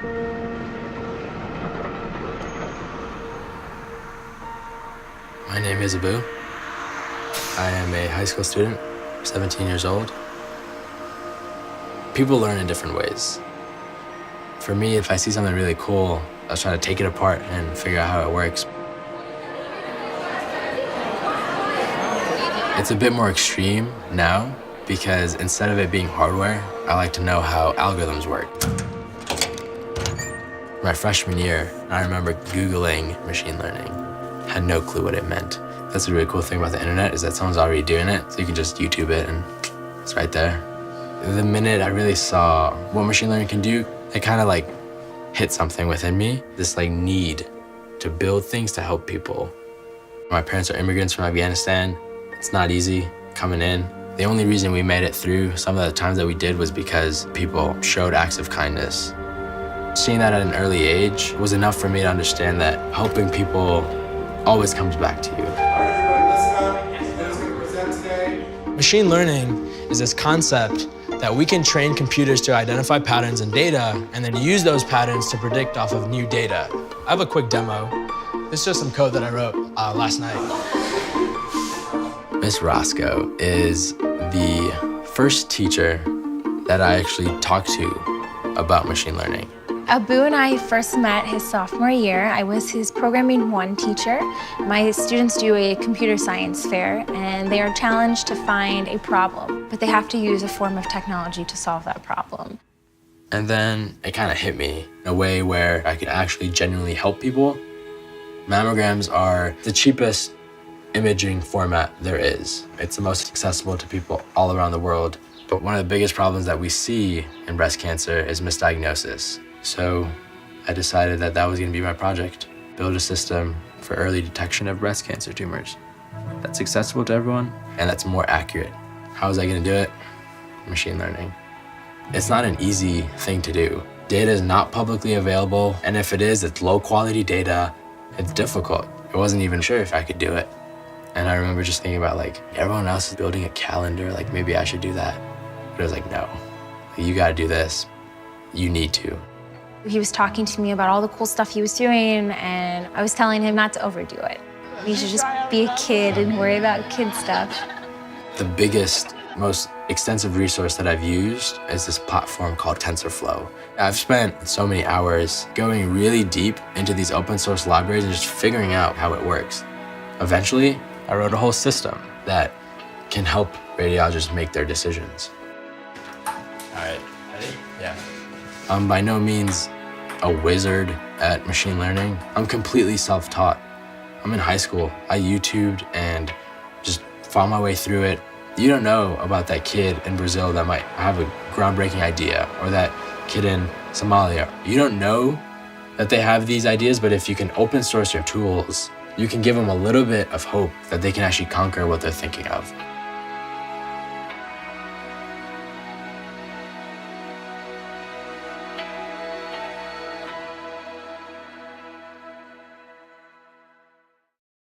My name is Abu. I am a high school student, 17 years old. People learn in different ways. For me, if I see something really cool, I'll try to take it apart and figure out how it works. It's a bit more extreme now because instead of it being hardware, I like to know how algorithms work. My freshman year, I remember Googling machine learning. Had no clue what it meant. That's the really cool thing about the internet is that someone's already doing it, so you can just YouTube it and it's right there. The minute I really saw what machine learning can do, it kind of like hit something within me, this like need to build things to help people. My parents are immigrants from Afghanistan. It's not easy coming in. The only reason we made it through some of the times that we did was because people showed acts of kindness. Seeing that at an early age was enough for me to understand that helping people always comes back to you. Machine learning is this concept that we can train computers to identify patterns in data and then use those patterns to predict off of new data. I have a quick demo. This is just some code that I wrote last night. Miss Roscoe is the first teacher that I actually talked to about machine learning. Abu and I first met his sophomore year. I was his Programming 1 teacher. My students do a computer science fair, and they are challenged to find a problem, but they have to use a form of technology to solve that problem. And then it kind of hit me in a way where I could actually genuinely help people. Mammograms are the cheapest imaging format there is. It's the most accessible to people all around the world. But one of the biggest problems that we see in breast cancer is misdiagnosis. So I decided that that was going to be my project, build a system for early detection of breast cancer tumors that's accessible to everyone and that's more accurate. How was I going to do it? Machine learning. It's not an easy thing to do. Data is not publicly available, and if it is, it's low quality data. It's difficult. I wasn't even sure if I could do it. And I remember just thinking about like, everyone else is building a calendar, like maybe I should do that. But I was like, no, you gotta do this. You need to. He was talking to me about all the cool stuff he was doing, and I was telling him not to overdo it. You should just be a kid and worry about kid stuff. The biggest, most extensive resource that I've used is this platform called TensorFlow. I've spent so many hours going really deep into these open source libraries and just figuring out how it works. Eventually, I wrote a whole system that can help radiologists make their decisions. All right, ready? Yeah. I'm by no means a wizard at machine learning. I'm completely self-taught. I'm in high school. I YouTubed and just found my way through it. You don't know about that kid in Brazil that might have a groundbreaking idea, or that kid in Somalia. You don't know that they have these ideas, but if you can open source your tools, you can give them a little bit of hope that they can actually conquer what they're thinking of.